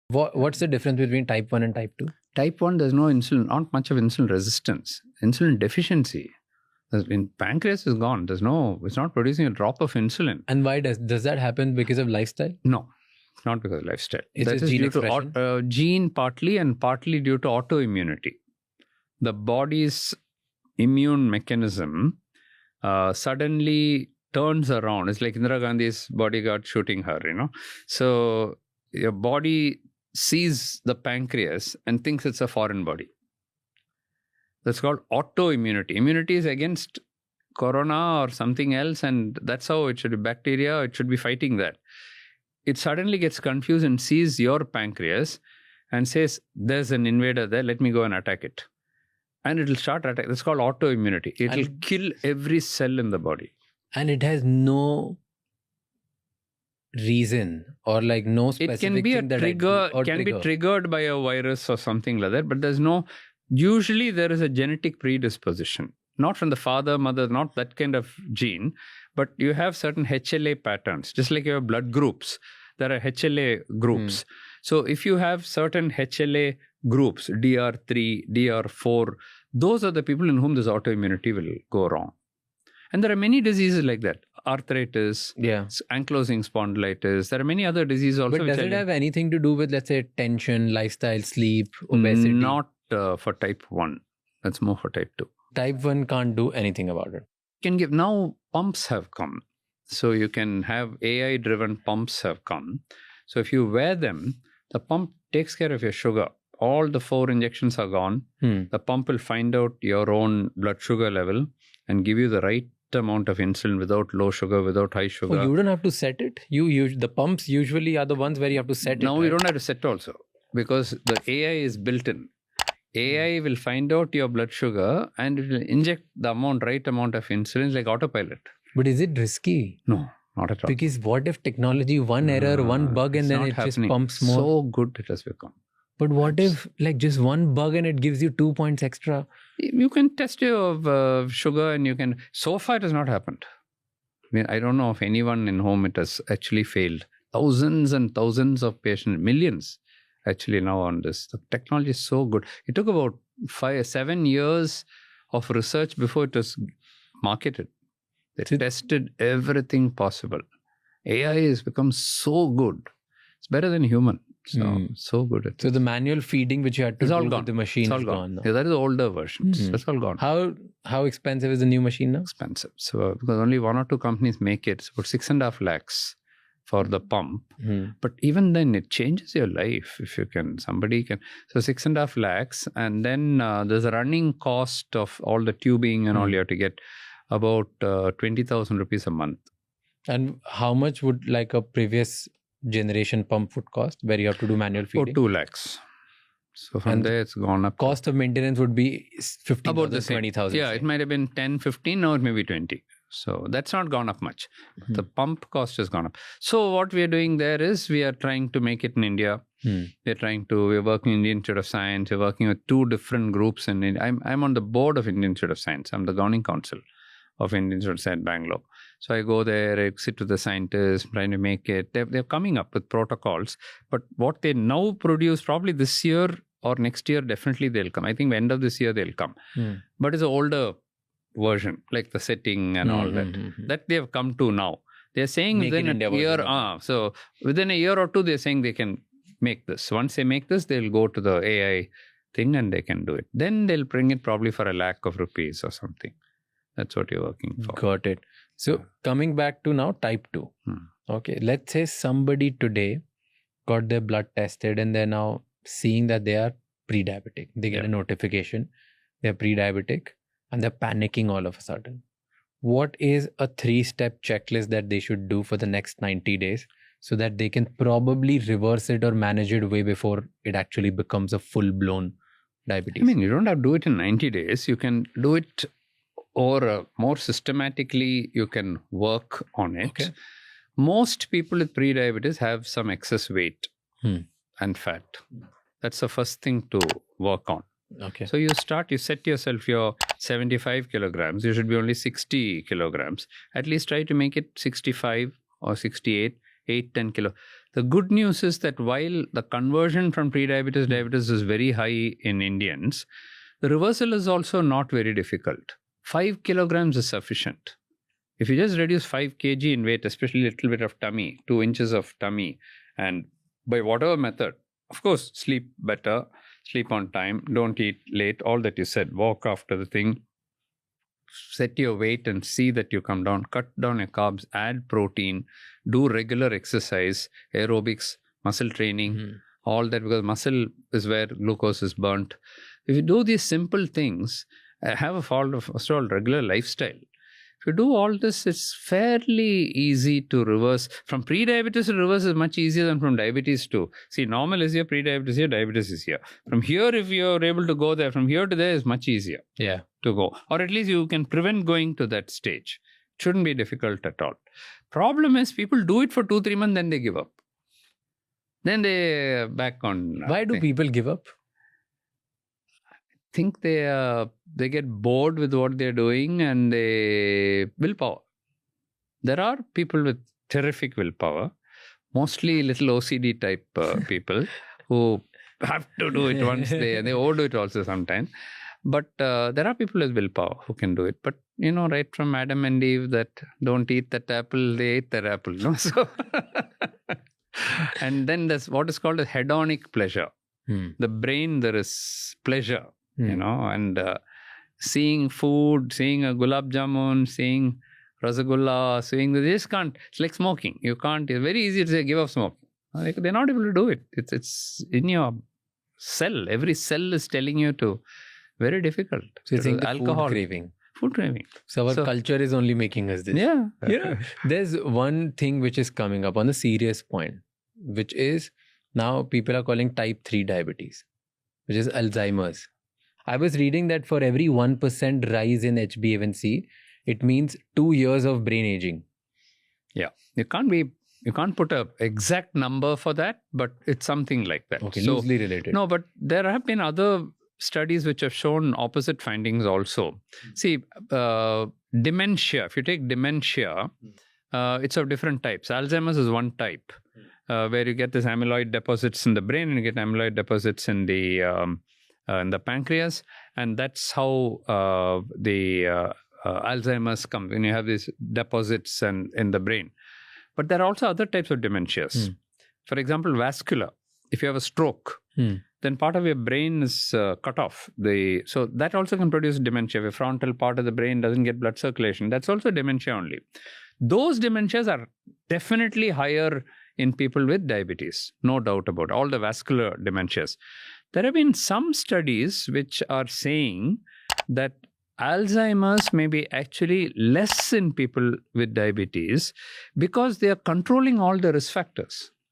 What's the difference between type 1 and type 2? Type 1, there's no insulin, not much of insulin resistance. Insulin deficiency. In pancreas is gone. It's not producing a drop of insulin. And why does that happen? Because of lifestyle? No, not because of lifestyle. It's that is gene due expression? to gene partly and partly due to autoimmunity. The body's immune mechanism suddenly turns around. It's like Indira Gandhi's bodyguard shooting her, So your body sees the pancreas and thinks it's a foreign body. That's called autoimmunity. Immunity is against corona or something else, and that's how it should be. Bacteria, it should be fighting that. It suddenly gets confused and sees your pancreas and says, there's an invader there, let me go and attack it. And it'll start attacking. That's called autoimmunity. It'll kill every cell in the body. And it has no reason or no specific it can be a trigger. Be triggered by a virus or something like that, but usually there is a genetic predisposition, not from the father, mother, not that kind of gene, but you have certain HLA patterns, just like you have blood groups. There are HLA groups. So if you have certain HLA groups, DR3, DR4, those are the people in whom this autoimmunity will go wrong. And there are many diseases like that. Arthritis, ankylosing spondylitis. There are many other diseases also. But does it have anything to do with, let's say, tension, lifestyle, sleep, obesity? Not for type 1. That's more for type 2. Type 1 can't do anything about it. Now pumps have come. So you can have AI-driven pumps have come. So if you wear them, the pump takes care of your sugar. All the 4 injections are gone. The pump will find out your own blood sugar level and give you the right amount of insulin without low sugar, without high sugar. Oh, you don't have to set it? The pumps usually are the ones where you have to set it. No, you don't have to set also, because the AI is built in. AI will find out your blood sugar and it will inject the right amount of insulin like autopilot. But is it risky? No, not at all. Because what if technology, one error, one bug, and then it just pumps more? So good it has become. But what if just one bug and it gives you 2 points extra? You can test your sugar and you can... So far it has not happened. I don't know of anyone in whom it has actually failed. Thousands and thousands of patients, millions actually now on this. The technology is so good. It took about 7 years of research before it was marketed. They tested everything possible. AI has become so good. It's better than human. So good. So the manual feeding which you had to do with the machine is gone now. Yeah, that is the older versions. That's all gone. How expensive is the new machine now? Expensive. So because only 1 or 2 companies make it, it's about 6.5 lakhs for the pump. But even then it changes your life if you can. Somebody can. So 6.5 lakhs, and then there's a running cost of all the tubing and all you have to get about 20,000 rupees a month. And how much would a previous generation pump would cost, where you have to do manual feeding? 2 lakhs. So from there it's gone up. Cost of maintenance would be 15,000, 20,000. Yeah, it might have been 10, 15, now it may be 20. So that's not gone up much. The pump cost has gone up. So what we are doing there is we are trying to make it in India. We're working in the Institute of Science. We're working with 2 different groups. And I'm on the board of Indian Institute of Science. I'm the governing council of Indian Institute of Science, Bangalore. So I go there, I sit with the scientists, trying to make it. They're coming up with protocols. But what they now produce, probably this year or next year, definitely they'll come. I think the end of this year they'll come. But it's an older version, like the setting and all that they have come to now. They're saying within a year, so within a year or 2, they're saying they can make this. Once they make this, they'll go to the AI thing and they can do it. Then they'll bring it probably for 1 lakh rupees or something. That's what you're working for. Got it. So coming back to now type 2. Okay, let's say somebody today got their blood tested and they're now seeing that they are pre-diabetic. They get a notification, they're pre-diabetic, and they're panicking all of a sudden. What is a 3-step checklist that they should do for the next 90 days so that they can probably reverse it or manage it way before it actually becomes a full-blown diabetes? You don't have to do it in 90 days. You can do it, or more systematically, you can work on it. Okay. Most people with pre-diabetes have some excess weight and fat. That's the first thing to work on. Okay. So you set yourself your 75 kilograms. You should be only 60 kilograms. At least try to make it 65 or 68 8-10 kilo. The good news is that while the conversion from pre-diabetes to diabetes is very high in Indians, the reversal is also not very difficult. 5 kilograms is sufficient. If you just reduce 5 kg in weight, especially a little bit of tummy, 2 inches of tummy, and by whatever method, of course, sleep better, sleep on time, don't eat late, all that you said, walk after the thing, set your weight and see that you come down, cut down your carbs, add protein, do regular exercise, aerobics, muscle training, all that, because muscle is where glucose is burnt. If you do these simple things, have a first of all regular lifestyle. If you do all this, it's fairly easy to reverse. From pre-diabetes to reverse is much easier than from diabetes to. See, normal is here, pre-diabetes here, diabetes is here. From here, if you're able to go there, from here to there is much easier to go. Or at least you can prevent going to that stage. It shouldn't be difficult at all. Problem is, people do it for 2-3 months, then they give up. Then they back on. Why do people give up? Think they get bored with what they're doing, and they willpower. There are people with terrific willpower, mostly little OCD type people who have to do it once they overdo it also sometimes. But there are people with willpower who can do it. But right from Adam and Eve, that don't eat that apple, they ate that apple. No, so and then there's what is called a hedonic pleasure. The brain, there is pleasure. And seeing food, seeing a gulab jamun, seeing rasagulla, seeing they just can't. It's like smoking. You can't. It's very easy to say give up smoking. They're not able to do it. It's in your cell. Every cell is telling you to. Very difficult. So you think alcohol food craving. So our culture is only making us this. Yeah. There's one thing which is coming up on a serious point, which is now people are calling type 3 diabetes, which is Alzheimer's. I was reading that for every 1% rise in HbA1c, it means 2 years of brain aging. Yeah. You can't put an exact number for that, but it's something like that. Okay, loosely related. No, but there have been other studies which have shown opposite findings also. See, dementia, if you take dementia, it's of different types. Alzheimer's is one type, where you get this amyloid deposits in the brain and you get amyloid deposits in the pancreas, and that's how the Alzheimer's comes, when you have these deposits in the brain. But there are also other types of dementias. For example, vascular. If you have a stroke, then part of your brain is cut off. So that also can produce dementia. The frontal part of the brain doesn't get blood circulation. That's also dementia only. Those dementias are definitely higher in people with diabetes. No doubt about it. All the vascular dementias. There have been some studies which are saying that Alzheimer's may be actually less in people with diabetes because they are controlling all the risk factors.